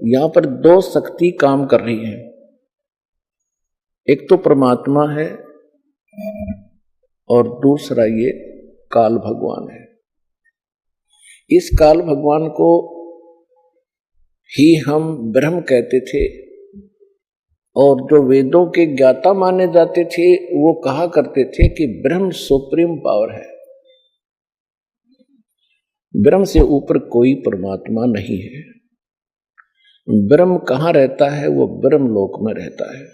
यहां पर दो शक्ति काम कर रही है। एक तो परमात्मा है और दूसरा ये काल भगवान है। इस काल भगवान को ही हम ब्रह्म कहते थे और जो वेदों के ज्ञाता माने जाते थे वो कहा करते थे कि ब्रह्म सुप्रीम पावर है, ब्रह्म से ऊपर कोई परमात्मा नहीं है। ब्रह्म कहाँ रहता है? वो ब्रह्म लोक में रहता है।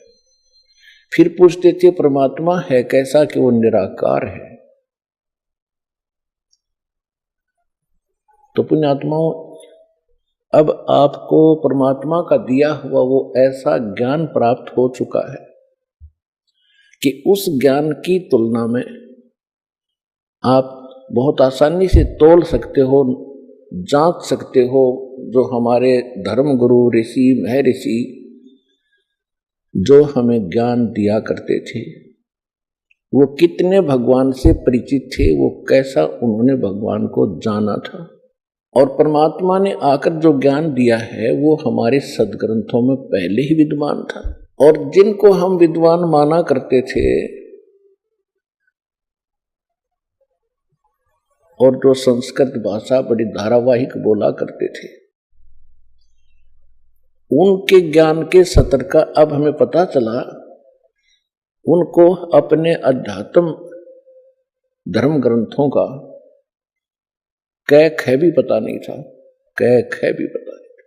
फिर पूछते थे परमात्मा है कैसा? कि वो निराकार है। तो पुण्यात्माओं, अब आपको परमात्मा का दिया हुआ वो ऐसा ज्ञान प्राप्त हो चुका है कि उस ज्ञान की तुलना में आप बहुत आसानी से तोल सकते हो, जांच सकते हो। जो हमारे धर्म गुरु ऋषि महर्षि जो हमें ज्ञान दिया करते थे वो कितने भगवान से परिचित थे, वो कैसा उन्होंने भगवान को जाना था। और परमात्मा ने आकर जो ज्ञान दिया है वो हमारे सदग्रंथों में पहले ही विद्वान था। और जिनको हम विद्वान माना करते थे और जो संस्कृत भाषा बड़ी धारावाहिक बोला करते थे, उनके ज्ञान के सतर का अब हमें पता चला। उनको अपने अध्यात्म धर्म ग्रंथों का कै ख भी पता नहीं था, कै ख भी पता नहीं था।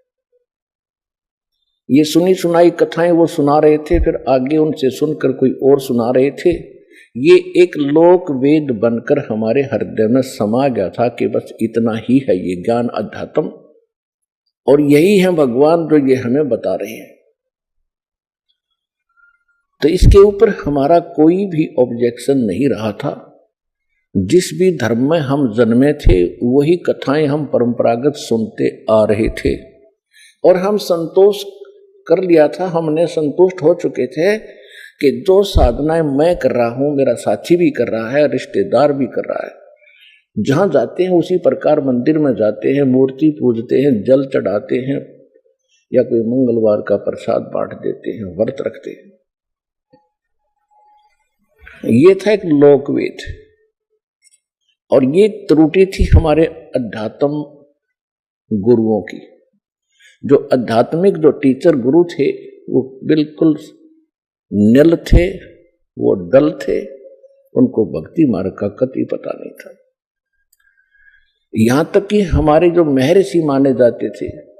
ये सुनी सुनाई कथाएं वो सुना रहे थे, फिर आगे उनसे सुनकर कोई और सुना रहे थे। ये एक लोक वेद बनकर हमारे हृदय में समा गया था कि बस इतना ही है ये ज्ञान अध्यात्म, और यही है भगवान जो ये हमें बता रहे हैं। तो इसके ऊपर हमारा कोई भी ऑब्जेक्शन नहीं रहा था। जिस भी धर्म में हम जन्मे थे वही कथाएं हम परंपरागत सुनते आ रहे थे और हम संतोष कर लिया था। हमने संतुष्ट हो चुके थे कि जो साधनाएं मैं कर रहा हूं मेरा साथी भी कर रहा है, रिश्तेदार भी कर रहा है। जहां जाते हैं उसी प्रकार मंदिर में जाते हैं, मूर्ति पूजते हैं, जल चढ़ाते हैं या कोई मंगलवार का प्रसाद बांट देते हैं, व्रत रखते हैं। ये था एक लोकवेद। और ये त्रुटि थी हमारे अध्यात्म गुरुओं की। जो आध्यात्मिक जो टीचर गुरु थे वो बिल्कुल निल थे, वो डल थे, उनको भक्ति मार्ग का कतई पता नहीं था। यहां तक कि हमारे जो महर्षि माने जाते थे